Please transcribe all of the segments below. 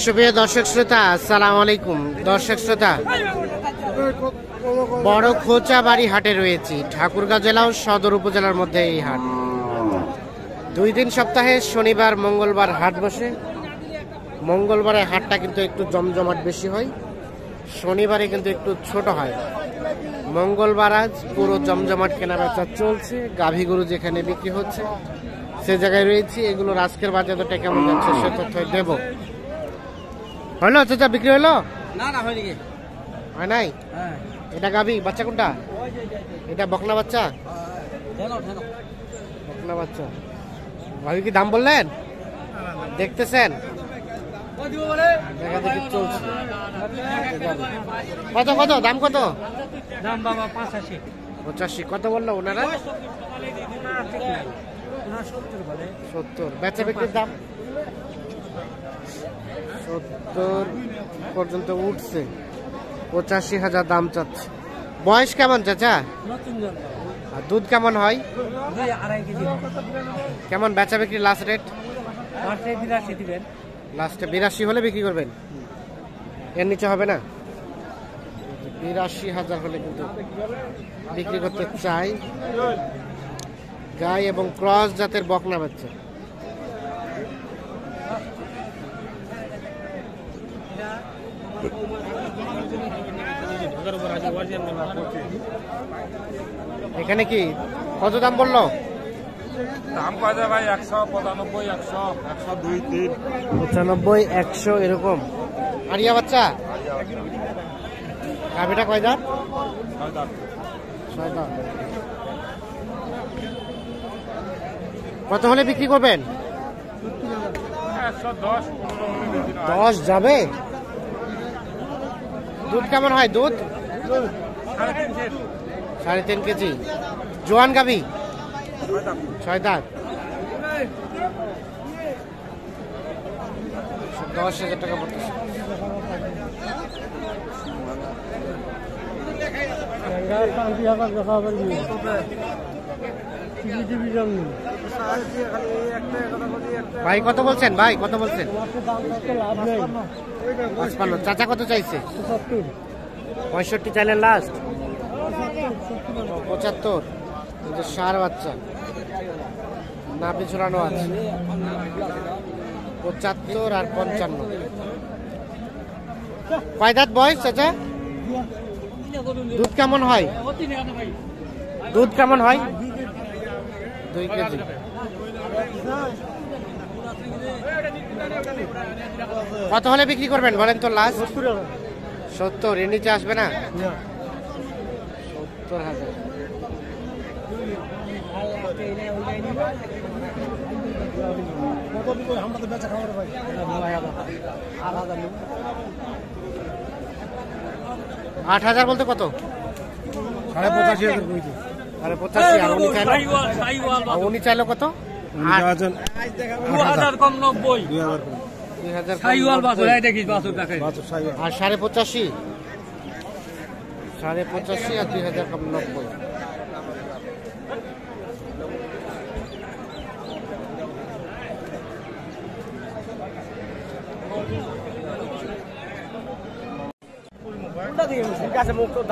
সুপ্রিয় দর্শক শ্রোতা, আসসালামু আলাইকুম। দর্শক শ্রোতা, বড় খোঁচাবাড়ি হাটে রয়েছি। ঠাকুরগাঁও জেলা ও সদর উপজেলার মধ্যে এই হাট 2 দিন সপ্তাহে শনিবার মঙ্গলবার হাট বসে। মঙ্গলবারে হাটটা কিন্তু একটু জমজমাট বেশি হয়, শনিবারে কিন্তু একটু ছোট হয়। মঙ্গলবার আজ পুরো জমজমাট কেনাবেচা চলছে। গাভী গরু যেখানে বিক্রি হচ্ছে সে জায়গায় রয়েছি। এগুলোর আজকের বাজারটা কেমন যাচ্ছে সে তথ্য দেব। হলো চাচা, বিক্রি হলো? না না, হয়নি। হয় নাই? এটা গাভী বাচ্চা কোনটা? এটা বকনা বাচ্চা? বকনা বাচ্চা। গাভী কি দাম বললেন? দেখতেছেন? দেখা দেখি চলছে। কত কত দাম? কত দাম বাবা? 85। 85। কত বললো ওনারা? 70। বেচা বিক্রির দাম 70 পর্যন্ত উঠছে। 85,000 দাম চাচ্ছে। বয়স কেমন চাচা? আর দুধ কেমন হয়? 2.5 কেজি। কেমন বেচা বিক্রি লাস্ট রেট? 82 দিবেন। লাস্টে 82 হলে বিক্রি করবেন? এর নিচে হবে না? 82,000 হলে কিন্তু বিক্রি করতে চাই। গাই এবং ক্রস জাতের বকনা বাচ্চা। এখানে কি কত দাম বললো? দাম পাওয়া ভাই 195, 100, 102, 3, 95, 100 এরকম। আরিয়া বাচ্চা? গাভিটা কয় দাঁত? 6 দাঁত। কত হলে বিক্রি করবেন? 110, 15 10 যাবে? দুধ কেমন হয়? দুধ 3.5 কেজি। জোয়ান গাভি? 6 দাঁত। 10,000 টাকা পড়তেছে। ভাই কত বলছেন? ভাই কত বলছেন? 55। চাচা কত চাইছে? 65 চাইলেন লাস্ট? 75। সার বাচ্চা না পিছড়ানো আছে। 75 আর 55। কয় দাঁত বয়স চাচা? দুধ কেমন হয়? দুধ কেমন হয়? 2 কেজি। কত হলে বিক্রি করবেন বলেন তো লাস্ট? 70। এর নিচে আসবে না? 70,000। আট হাজার বলতে কত? 85,000। 85,000। আর উনি চাইলো কত? 2000 কম 90। 2000 সাইওয়াল বাছুর, এই দেখিস বাছুর দেখাই। আর 85,500। 85,500 আর 2000 কম 90।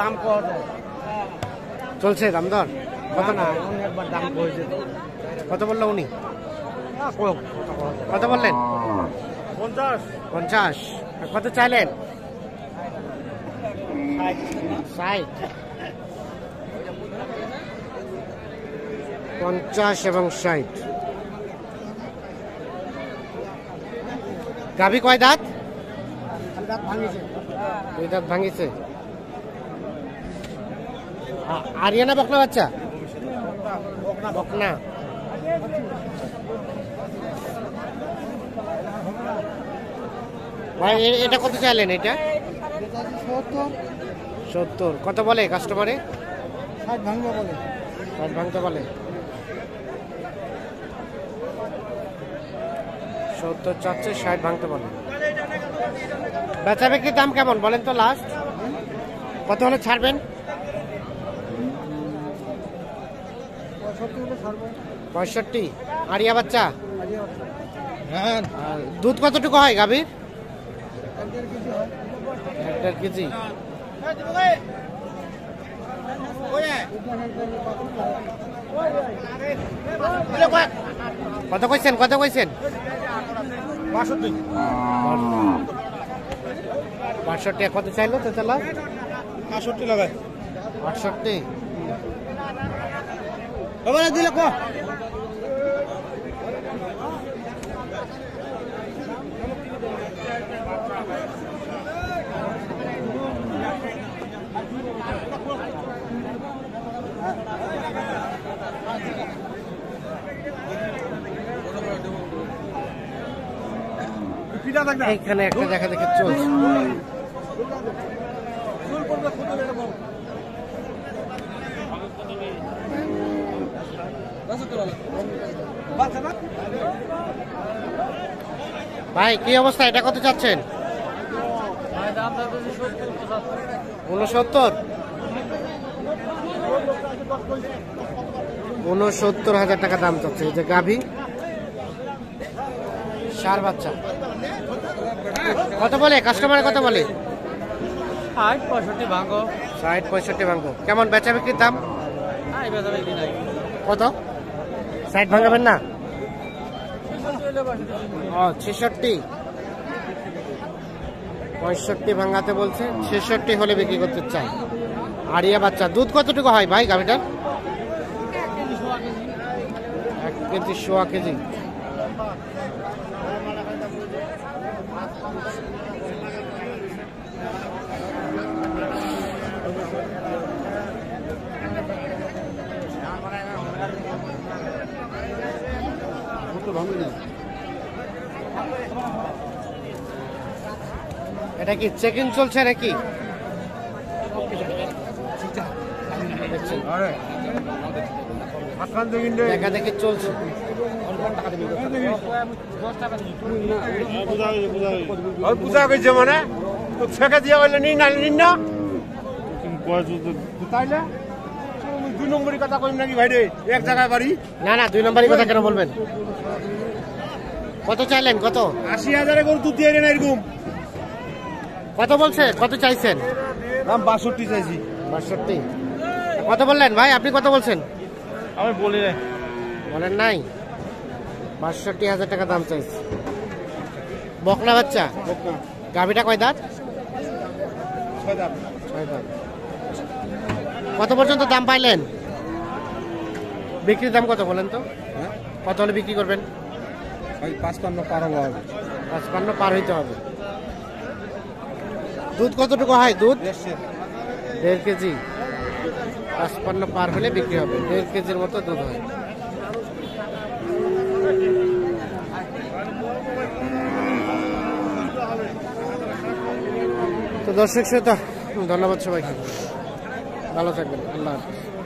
দাম কত চলছে দাম দর? কত না? একবার দাম কইছে। কত বললো উনি? কত বললেন? 50। 50। আর কত চাইলেন? 60। 50 এবং 60। গাভী কয় দাঁত? 2 দাঁত ভাঙিছে। আরিয়ানা বকনা বাচ্চা? বকনা। ভাই এটা কত চাইলেন? এটা 70। কত বলে কাস্টমারে? 60 ভাঙবো বলে। 60 ভাঙতে বলে। 70 চাচ্ছে, 60 ভাঙতে বলে। বেচা বিক্রির দাম কেমন বলেন তো লাস্ট? কত হলে ছাড়বেন? 65। আরিয়া বাচ্চা? হ্যাঁ আর দুধ কতটুকু হয় গাভীর? 1.5 কেজি। কত কইছেন? 62 62 কত চাইলো তেতলা? 68 লাগায় 68। এবারে দিলে কো পিটা থাক না এইখানে একটা দেখা দেখে চলছে। ভাই কি অবস্থা, এটা কত চাচ্ছেন? 69। 69,000 টাকা দাম চাচ্ছে। এই যে গাভী, সার বাচ্চা। কত বলে কাস্টমার? কত বলে? 65 ভাঙো 60-65 ভাঙবো। কেমন বেচা বিক্রির দাম? আই বেদা বেদি নাই কত? 60 ভাঙাবেন না? ও 66। 65 ভাঙাতে বলছে, 66 হলে বিক্রি করতে চাই। আরিয়া বাচ্চা। দুধ কতটুকু হয় ভাই গাভীটার? 1 কেজি 1.25 কেজি। এটা কি চেকিং চলছে নাকি? দেখছেন? দেখা দেখি চলছে। পূজা করছে মানে তো ছেঁকে দিয়ে বললে নিন না নিন না তাইলে 2 নম্বরই কথা কইম নাকি ভাই রে? এক জায়গায় বাড়ি না না, 2 নম্বরই কথা কেন বলবেন? কত চাইলেন? কত? 80,000 করে দুধ দিয়ে না এরকম কত বলছে? কত চাইছেন? দাম 62 চাইছি। 62। কত বললেন ভাই? আপনি কত বলছেন? আমি বলি না বলেন নাই। 62,000 টাকা দাম চাইছে। বকনা বাচ্চা। গাভীটা কয় দাঁত? 6 দাঁত। কত পর্যন্ত দাম পাইলেন? বিক্রির দাম কত বলেন তো? কত হলে বিক্রি করবেন? 55 পার হবে। 55 পার হইতে হবে। দুধ কতটুকু হয়? দুধ 1.5 কেজি। 55 পার হলে বিক্রি হবে। 1.5 কেজির মতো দুধ হয়। তো দর্শক শ্রোতা, ধন্যবাদ সবাইকে। ভালো থাকবেন। আল্লাহ হাফেজ।